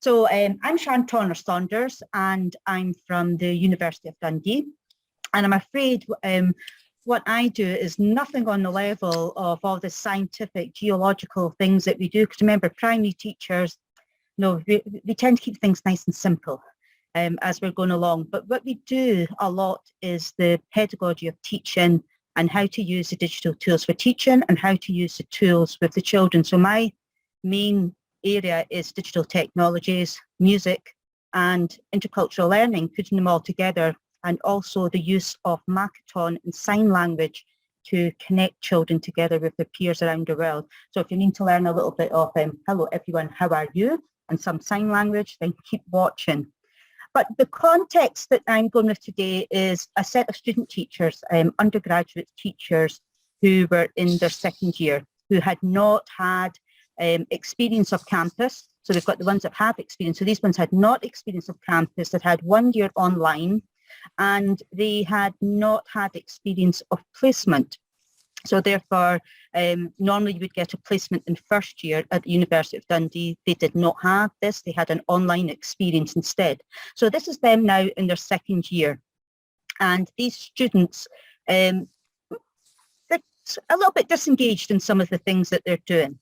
So I'm Sharon Tonner-Saunders and I'm from the University of Dundee. And I'm afraid what I do is nothing on the level of all the scientific, geological things that we do. Because remember, primary teachers, we tend to keep things nice and simple as we're going along. But what we do a lot is the pedagogy of teaching and how to use the digital tools for teaching and how to use the tools with the children. So my main area is digital technologies, music and intercultural learning, putting them all together, and also the use of Makaton and sign language to connect children together with their peers around the world. So if you need to learn a little bit of hello everyone, how are you, and some sign language, then keep watching. But the context that I'm going with today is a set of student teachers, undergraduate teachers who were in their second year, who had not had experience of campus. So we've got the ones that have experience. So these ones had not experience of campus, that had 1 year online, and they had not had experience of placement. So therefore, normally you would get a placement in first year at the University of Dundee. They did not have this. They had an online experience instead. So this is them now in their second year. And these students, they're a little bit disengaged in some of the things that they're doing.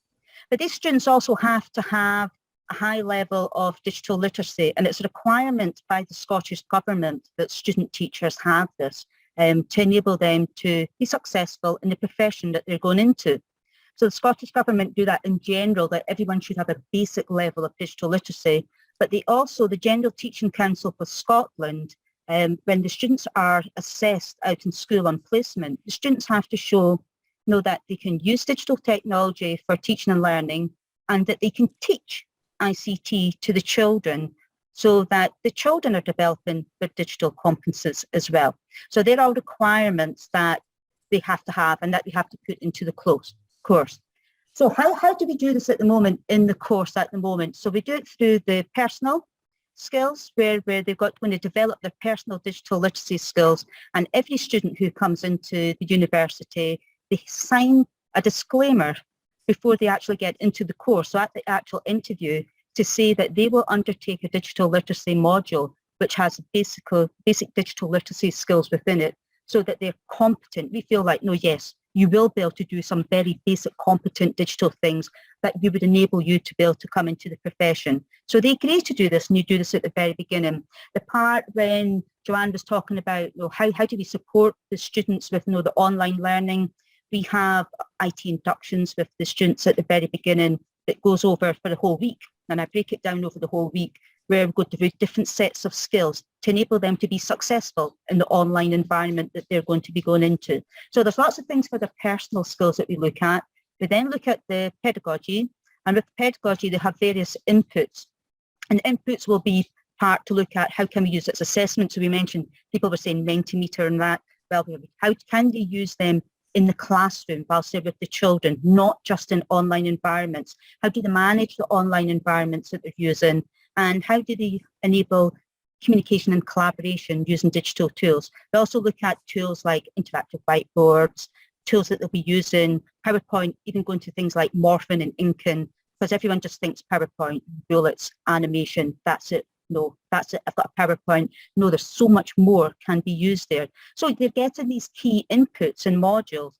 But these students also have to have a high level of digital literacy, and it's a requirement by the Scottish Government that student teachers have this to enable them to be successful in the profession that they're going into. So the Scottish Government do that in general, that everyone should have a basic level of digital literacy, but they also, the General Teaching Council for Scotland, when the students are assessed out in school on placement, the students have to show that they can use digital technology for teaching and learning, and that they can teach ICT to the children so that the children are developing their digital competences as well. So they're all requirements that they have to have and that they have to put into the course. So how do we do this at the moment in the course at the moment? So we do it through the personal skills where they've got going to develop their personal digital literacy skills, and every student who comes into the university, they sign a disclaimer before they actually get into the course, so at the actual interview, to say that they will undertake a digital literacy module which has basic digital literacy skills within it, so that they're competent. We feel like, yes, you will be able to do some very basic competent digital things that would enable you to be able to come into the profession. So they agree to do this, and you do this at the very beginning. The part when Joanne was talking about how do we support the students with the online learning, we have IT inductions with the students at the very beginning that goes over for the whole week. And I break it down over the whole week, where we're going to do different sets of skills to enable them to be successful in the online environment that they're going to be going into. So there's lots of things for the personal skills that we look at. We then look at the pedagogy, and with pedagogy, they have various inputs. And inputs will be part to look at how can we use it as assessment. So we mentioned, people were saying Mentimeter and that. Well, how can they use them in the classroom whilst they're with the children, not just in online environments? How do they manage the online environments that they're using? And how do they enable communication and collaboration using digital tools? We also look at tools like interactive whiteboards, tools that they'll be using, PowerPoint, even going to things like morphing and inking, because everyone just thinks PowerPoint, bullets, animation, that's it. No, that's it. I've got a PowerPoint. No, there's so much more can be used there. So they're getting these key inputs and modules.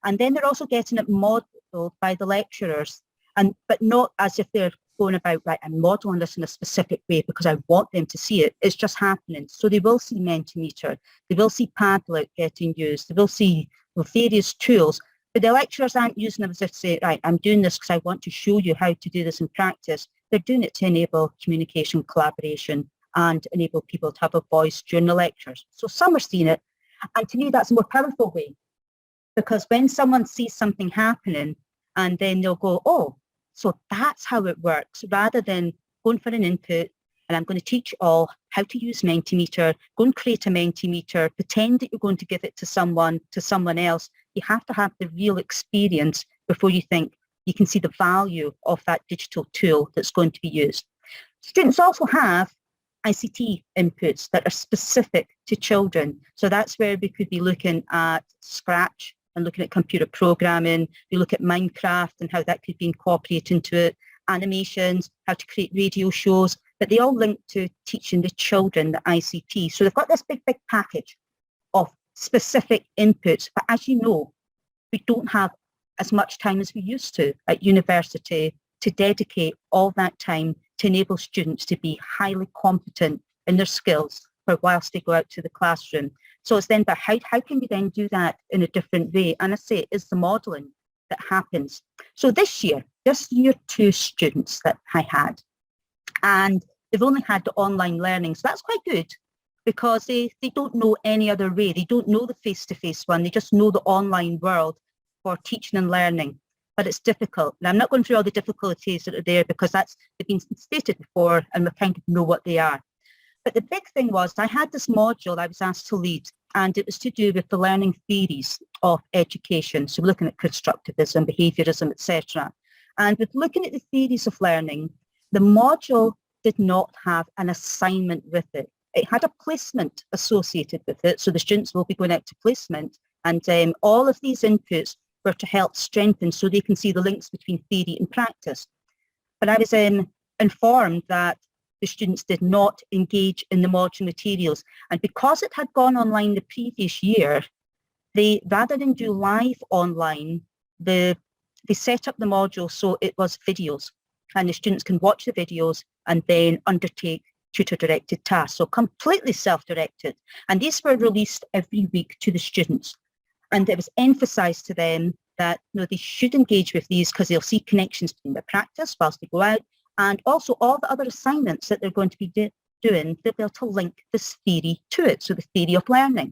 And then they're also getting it modeled by the lecturers, but not as if they're going about, right, I'm modeling this in a specific way because I want them to see it. It's just happening. So they will see Mentimeter. They will see Padlet getting used. They will see various tools. But the lecturers aren't using them as if to say, right, I'm doing this because I want to show you how to do this in practice. They're doing it to enable communication, collaboration, and enable people to have a voice during the lectures. So some are seeing it. And to me, that's a more powerful way, because when someone sees something happening and then they'll go, oh, so that's how it works, rather than going for an input, and I'm going to teach all how to use Mentimeter, go and create a Mentimeter, pretend that you're going to give it to someone else. You have to have the real experience before you think you can see the value of that digital tool that's going to be used. Students also have ICT inputs that are specific to children. So that's where we could be looking at Scratch and looking at computer programming. We look at Minecraft and how that could be incorporated into it, animations, how to create radio shows. but they all link to teaching the children the ICT. So they've got this big package of specific inputs. But as you know, we don't have as much time as we used to at university to dedicate all that time to enable students to be highly competent in their skills for whilst they go out to the classroom. So it's then about how can we then do that in a different way? And I say it's the modelling that happens. So this year 2 students that I had, and they've only had the online learning. So that's quite good because they don't know any other way. They don't know the face-to-face one. They just know the online world for teaching and learning. But it's difficult. Now, I'm not going through all the difficulties that are there because they've been stated before and we kind of know what they are. But the big thing was I had this module I was asked to lead, and it was to do with the learning theories of education. So we're looking at constructivism, behaviourism, etc. And with looking at the theories of learning, the module did not have an assignment with it. It had a placement associated with it. So the students will be going out to placement, and all of these inputs were to help strengthen so they can see the links between theory and practice. But I was informed that the students did not engage in the module materials. And because it had gone online the previous year, they, rather than do live online, they set up the module so it was videos. And the students can watch the videos and then undertake tutor-directed tasks. So completely self-directed. And these were released every week to the students. And it was emphasised to them that they should engage with these because they'll see connections between their practice whilst they go out, and also all the other assignments that they're going to be doing, they'll be able to link this theory to it, so the theory of learning.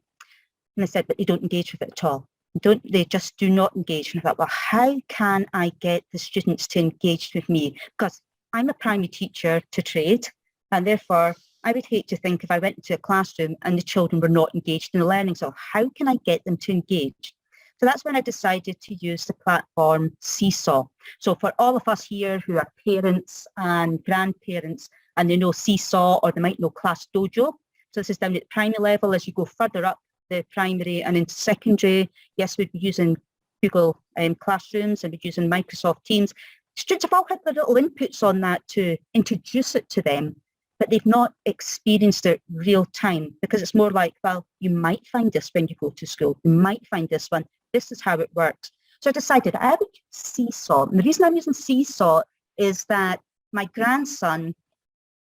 And they said, but they don't engage with it at all. They just do not engage. And I thought, well, how can I get the students to engage with me? Because I'm a primary teacher to trade, and therefore I would hate to think if I went into a classroom and the children were not engaged in the learning. So how can I get them to engage? So that's when I decided to use the platform Seesaw. So for all of us here who are parents and grandparents, and they know Seesaw or they might know Class Dojo. So this is down at primary level. As you go further up the primary and into secondary, yes, we'd be using Google Classrooms and we'd be using Microsoft Teams. Students have all had their little inputs on that to introduce it to them, but they've not experienced it real time because it's more like, well, you might find this when you go to school. You might find this one. This is how it works. So I decided I would use Seesaw. And the reason I'm using Seesaw is that my grandson,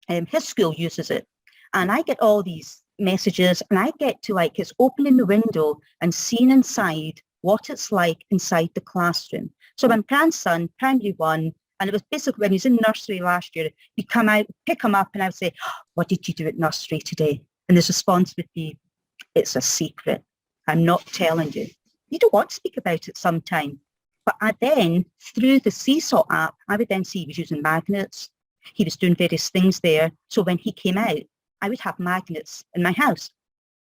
his school uses it. And I get all these messages and I get to it's opening the window and seeing inside what it's like inside the classroom. So my grandson, primary 1, and it was basically when he was in nursery last year, he'd come out, pick him up and I would say, what did you do at nursery today? And his response would be, it's a secret. I'm not telling you. You don't want to speak about it sometime. But then, through the Seesaw app, I would then see he was using magnets. He was doing various things there. So when he came out, I would have magnets in my house.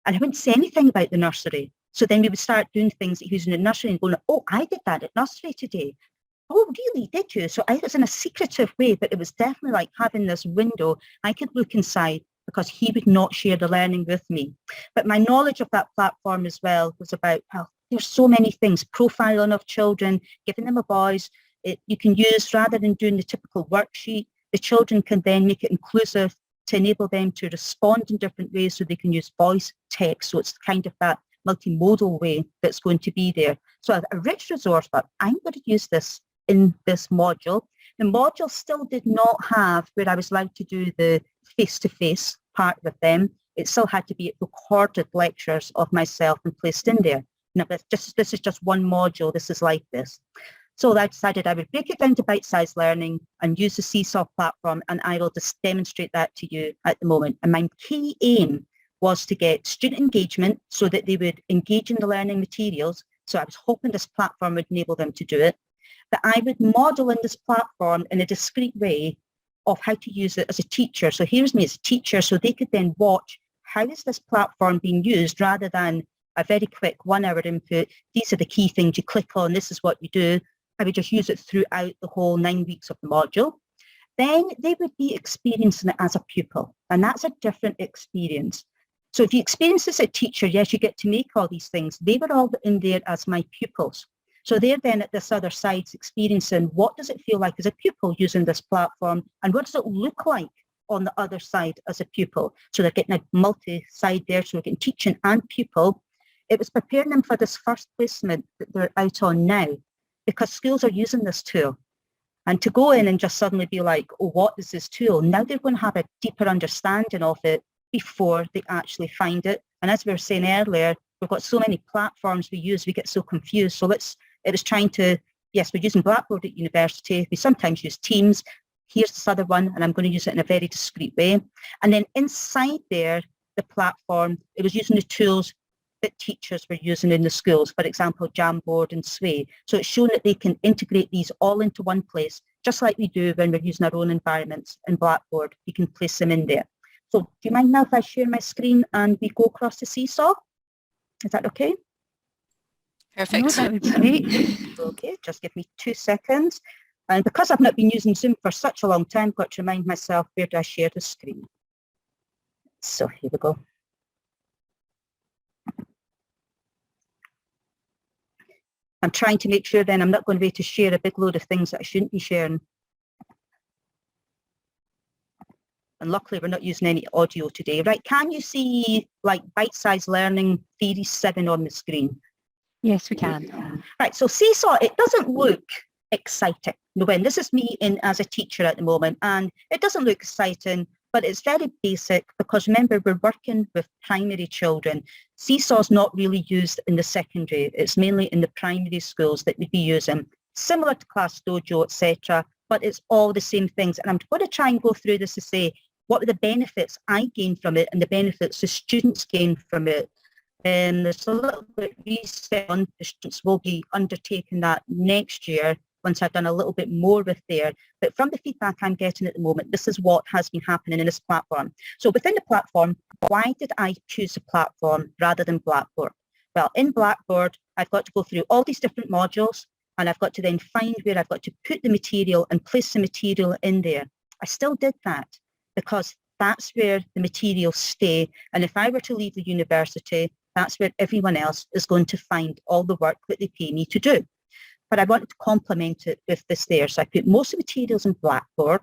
And I wouldn't say anything about the nursery. So then we would start doing things that he was in the nursery and going, oh, I did that at nursery today. Oh, really? Did you? So it was in a secretive way, but it was definitely like having this window. I could look inside because he would not share the learning with me. But my knowledge of that platform as well was about, well, there's so many things, profiling of children, giving them a voice. You can use, rather than doing the typical worksheet, the children can then make it inclusive to enable them to respond in different ways so they can use voice, text. So it's kind of that multimodal way that's going to be there. So a rich resource, but I'm going to use this in this module. The module still did not have where I was allowed to do the face-to-face part with them. It still had to be recorded lectures of myself and placed in there. No, this is just one module. This is like this. So I decided I would break it down to bite-sized learning and use the Seesaw platform, and I will just demonstrate that to you at the moment. And my key aim was to get student engagement so that they would engage in the learning materials. So I was hoping this platform would enable them to do it. That I would model in this platform in a discrete way of how to use it as a teacher. So here's me as a teacher, so they could then watch how is this platform being used rather than a very quick 1 hour input. These are the key things you click on. This is what you do. I would just use it throughout the whole 9 weeks of the module. Then they would be experiencing it as a pupil, and that's a different experience. So if you experience this as a teacher, yes, you get to make all these things. They were all in there as my pupils. So they're then at this other side experiencing what does it feel like as a pupil using this platform, and what does it look like on the other side as a pupil. So they're getting a multi-side there, so we're getting teaching and pupil. It was preparing them for this first placement that they're out on now, because schools are using this tool. And to go in and just suddenly be like, oh, what is this tool? Now they're going to have a deeper understanding of it before they actually find it. And as we were saying earlier, we've got so many platforms we use, we get so confused. So it was trying to, yes, we're using Blackboard at university. We sometimes use Teams. Here's this other one, and I'm going to use it in a very discreet way. And then inside there, the platform, it was using the tools that teachers were using in the schools, for example, Jamboard and Sway. So it's shown that they can integrate these all into one place, just like we do when we're using our own environments in Blackboard. You can place them in there. So do you mind now if I share my screen and we go across to Seesaw? Is that okay? Perfect. No, that would be great. Okay, just give me 2 seconds. And because I've not been using Zoom for such a long time, I've got to remind myself, where do I share the screen? So here we go. I'm trying to make sure then I'm not going to be able to share a big load of things that I shouldn't be sharing. And luckily we're not using any audio today. Right, can you see like bite-sized learning theory 7 on the screen? Yes, we can. Right, so Seesaw, it doesn't look exciting. When this is me as a teacher at the moment, and it doesn't look exciting, but it's very basic because remember, we're working with primary children. Seesaw's not really used in the secondary. It's mainly in the primary schools that we'd be using, similar to Class Dojo, etc., but it's all the same things. And I'm going to try and go through this to say what are the benefits I gain from it and the benefits the students gain from it. And there's a little bit of research on the students will be undertaking that next year once I've done a little bit more with there. But from the feedback I'm getting at the moment, this is what has been happening in this platform. So within the platform, why did I choose a platform rather than Blackboard? Well, in Blackboard, I've got to go through all these different modules, and I've got to then find where I've got to put the material and place the material in there. I still did that because that's where the materials stay. And if I were to leave the university, that's where everyone else is going to find all the work that they pay me to do. But I wanted to complement it with this there. So I put most of the materials in Blackboard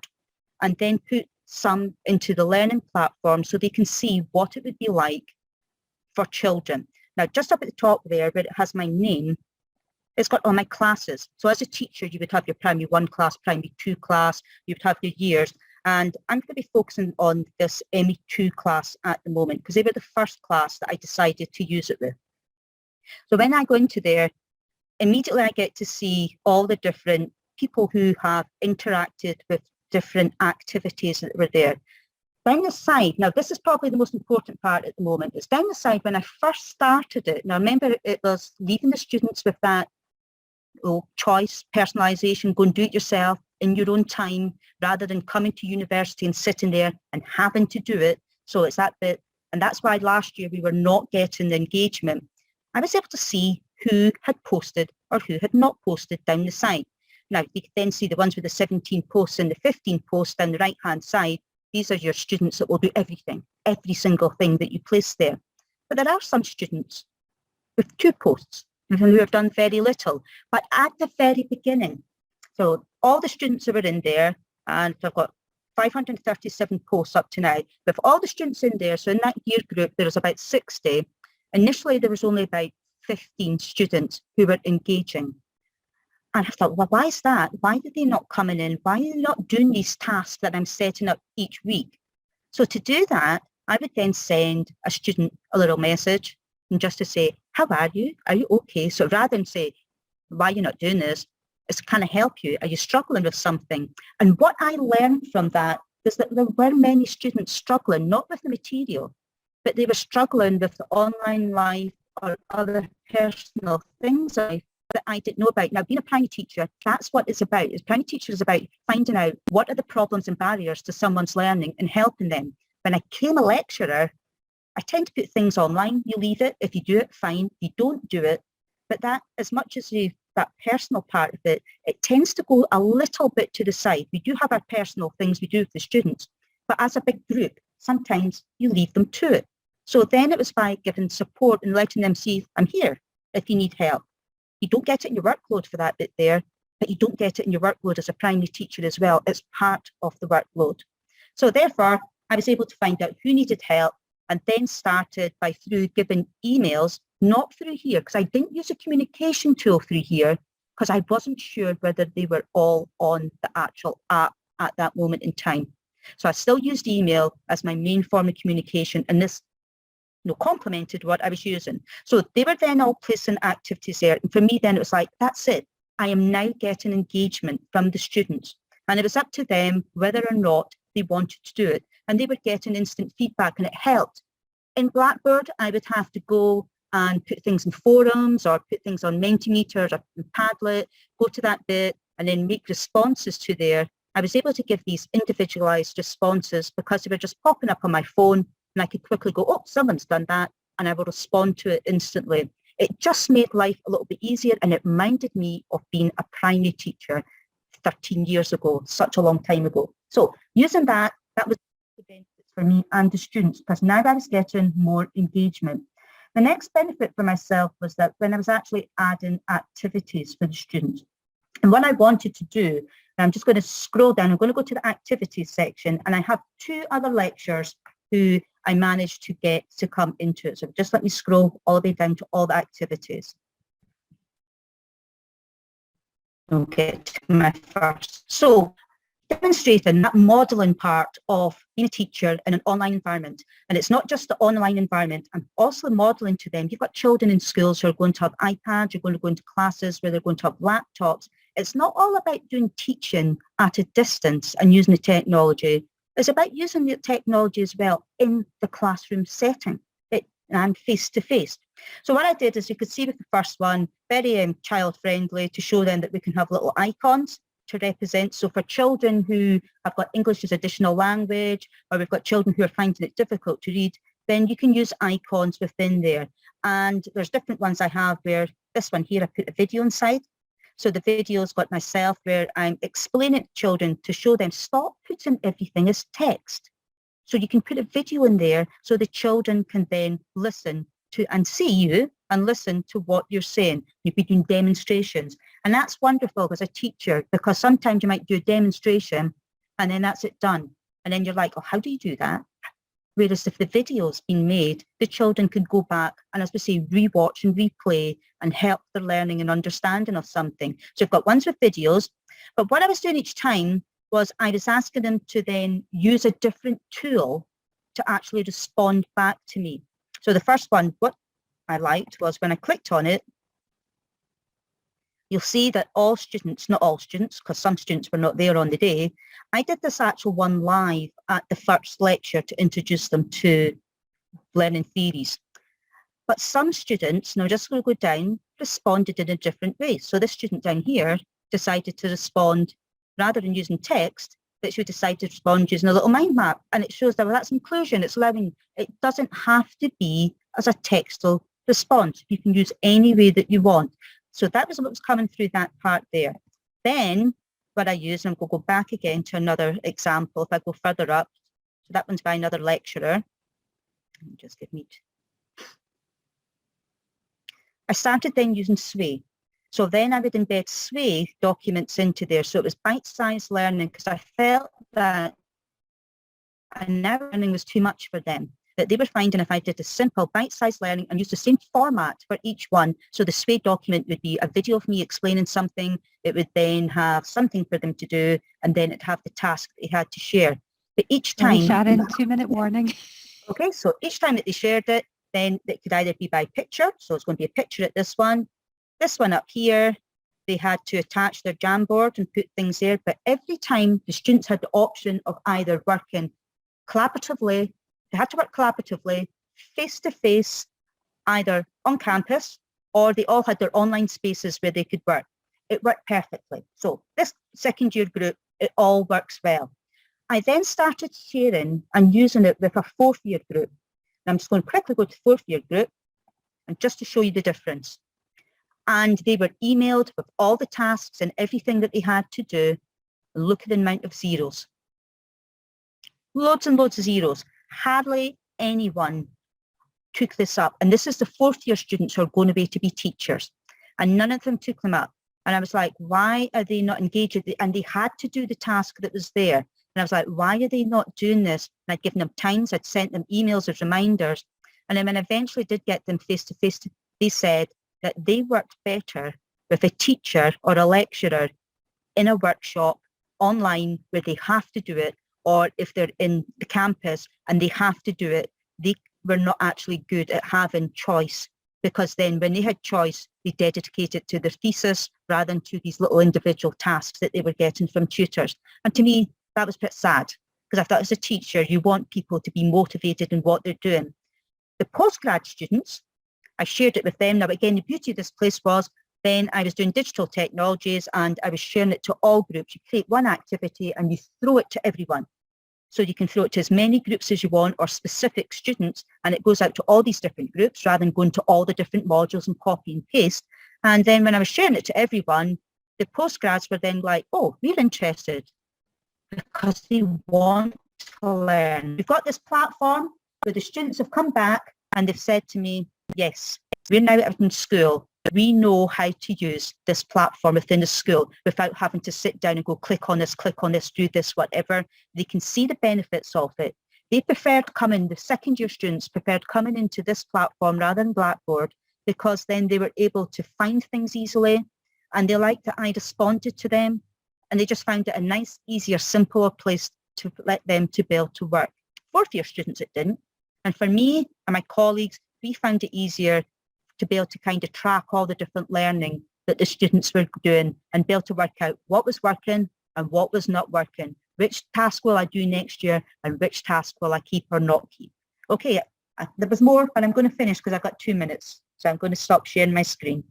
and then put some into the learning platform so they can see what it would be like for children. Now, just up at the top there where it has my name, it's got all my classes. So as a teacher, you would have your primary 1 class, primary 2 class, you would have your years. And I'm going to be focusing on this ME2 class at the moment because they were the first class that I decided to use it with. So when I go into there, immediately I get to see all the different people who have interacted with different activities that were there. Down the side, now this is probably the most important part at the moment, it's down the side when I first started it. Now remember, it was leaving the students with that choice, personalisation, go and do it yourself in your own time rather than coming to university and sitting there and having to do it. So it's that bit, and that's why last year we were not getting the engagement. I was able to see who had posted or who had not posted down the side. Now, you can then see the ones with the 17 posts and the 15 posts down the right-hand side. These are your students that will do everything, every single thing that you place there. But there are some students with 2 posts who have done very little. But at the very beginning, so all the students that were in there, and I've got 537 posts up to now, with all the students in there, so in that year group, there was about 60. Initially, there was only about 15 students who were engaging. And I thought, well, why is that? Why are they not coming in? Why are they not doing these tasks that I'm setting up each week? So to do that, I would then send a student a little message and just to say, how are you? Are you okay? So rather than say, why are you not doing this? It's to kind of help you. Are you struggling with something? And what I learned from that is that there were many students struggling, not with the material, but they were struggling with the online life or other personal things that I didn't know about. Now, being a primary teacher, that's what it's about. A primary teacher is about finding out what are the problems and barriers to someone's learning and helping them. When I became a lecturer, I tend to put things online. You leave it. If you do it, fine. If you don't do it. But that, as much as that personal part of it, it tends to go a little bit to the side. We do have our personal things we do with the students, but as a big group, sometimes you leave them to it. So then it was by giving support and letting them see, I'm here if you need help. You don't get it in your workload for that bit there, but you don't get it in your workload as a primary teacher as well. It's part of the workload. So therefore, I was able to find out who needed help and then started through giving emails, not through here, because I didn't use a communication tool through here because I wasn't sure whether they were all on the actual app at that moment in time. So I still used email as my main form of communication, and this complemented what I was using. So they were then all placing activities there. And for me then it was like, that's it. I am now getting engagement from the students. And it was up to them whether or not they wanted to do it. And they were getting instant feedback, and it helped. In Blackboard, I would have to go and put things in forums or put things on Mentimeters or Padlet, go to that bit and then make responses to there. I was able to give these individualized responses because they were just popping up on my phone, and I could quickly go, oh, someone's done that, and I will respond to it instantly. It just made life a little bit easier, and it reminded me of being a primary teacher 13 years ago, such a long time ago. So using that was the benefits for me and the students, because now I was getting more engagement. The next benefit for myself was that when I was actually adding activities for the students, and what I wanted to do, and I'm just going to scroll down, I'm going to go to the activities section, and I have 2 other lecturers who I managed to get to come into it. So just let me scroll all the way down to all the activities. Okay, to my first. So demonstrating that modelling part of being a teacher in an online environment. And it's not just the online environment, I'm also modelling to them. You've got children in schools who are going to have iPads, you're going to go into classes where they're going to have laptops. It's not all about doing teaching at a distance and using the technology. It's about using the technology as well in the classroom setting and face-to-face. So what I did is, you could see with the first one, very child-friendly, to show them that we can have little icons to represent. So for children who have got English as additional language, or we've got children who are finding it difficult to read, then you can use icons within there. And there's different ones I have where this one here, I put a video inside. So the video's got myself where I'm explaining to children to show them, stop putting everything as text. So you can put a video in there so the children can then listen to and see you and listen to what you're saying. You've been doing demonstrations. And that's wonderful as a teacher, because sometimes you might do a demonstration and then that's it done. And then you're like, oh, how do you do that? Whereas if the video's been made, the children can go back and, as we say, rewatch and replay and help their learning and understanding of something. So I've got ones with videos, but what I was doing each time was I was asking them to then use a different tool to actually respond back to me. So the first one, what I liked was when I clicked on it, you'll see that all students, not all students, because some students were not there on the day, I did this actual one live at the first lecture to introduce them to learning theories. But some students, now just going to go down, responded in a different way. So this student down here decided to respond, rather than using text, that she decided to respond using a little mind map. And it shows that, well, that's inclusion, it's learning. It doesn't have to be as a textual response. You can use any way that you want. So that was what was coming through that part there. Then what I use, and I'm going to go back again to another example if I go further up. So that one's by another lecturer. Just give me. I started then using Sway. So then I would embed Sway documents into there. So it was bite-sized learning, because I felt that an hour learning was too much for them. That they were finding if I did a simple bite-sized learning and used the same format for each one. So the Sway document would be a video of me explaining something. It would then have something for them to do, and then it'd have the task they had to share. But each time... Sharon, 2-minute warning. Okay, so each time that they shared it, then it could either be by picture. So it's going to be a picture at this one up here. They had to attach their Jamboard and put things there. But every time the students had the option of either working collaboratively, they had to work collaboratively, face-to-face, either on campus, or they all had their online spaces where they could work. It worked perfectly. So this second year group, it all works well. I then started sharing and using it with a fourth year group. And I'm just going to quickly go to fourth year group, and just to show you the difference. And they were emailed with all the tasks and everything that they had to do. Look at the amount of zeros. Loads and loads of zeros. Hardly anyone took this up. And this is the fourth year students who are going away to be teachers. And none of them took them up. And I was like, why are they not engaged? And they had to do the task that was there. And I was like, why are they not doing this? And I'd given them times, I'd sent them emails as reminders. And then when I eventually did get them face-to-face, they said that they worked better with a teacher or a lecturer in a workshop online where they have to do it, or if they're in the campus and they have to do it, they were not actually good at having choice, because then when they had choice, they dedicated it to their thesis rather than to these little individual tasks that they were getting from tutors. And to me, that was a bit sad, because I thought as a teacher, you want people to be motivated in what they're doing. The postgrad students, I shared it with them. Now, again, the beauty of this place was then I was doing digital technologies and I was sharing it to all groups. You create one activity and you throw it to everyone. So you can throw it to as many groups as you want or specific students, and it goes out to all these different groups rather than going to all the different modules and copy and paste. And then when I was sharing it to everyone, the postgrads were then like, oh, we're interested, because they want to learn. We've got this platform where the students have come back and they've said to me, yes, we're now out in school. We know how to use this platform within the school without having to sit down and go click on this, do this, whatever. They can see the benefits of it. They preferred coming, the second year students preferred coming into this platform rather than Blackboard, because then they were able to find things easily, and they liked that I responded to them, and they just found it a nice, easier, simpler place to let them to be able to work. Fourth year students, it didn't. And for me and my colleagues, we found it easier to be able to kind of track all the different learning that the students were doing and be able to work out what was working and what was not working. Which task will I do next year and which task will I keep or not keep? Okay, there was more, but I'm going to finish because I've got 2 minutes. So I'm going to stop sharing my screen.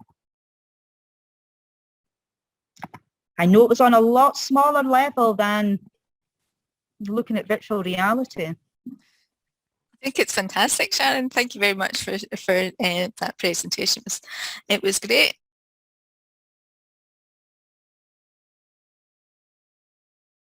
I know it was on a lot smaller level than looking at virtual reality. I think it's fantastic, Sharon. Thank you very much for that presentation. It was great.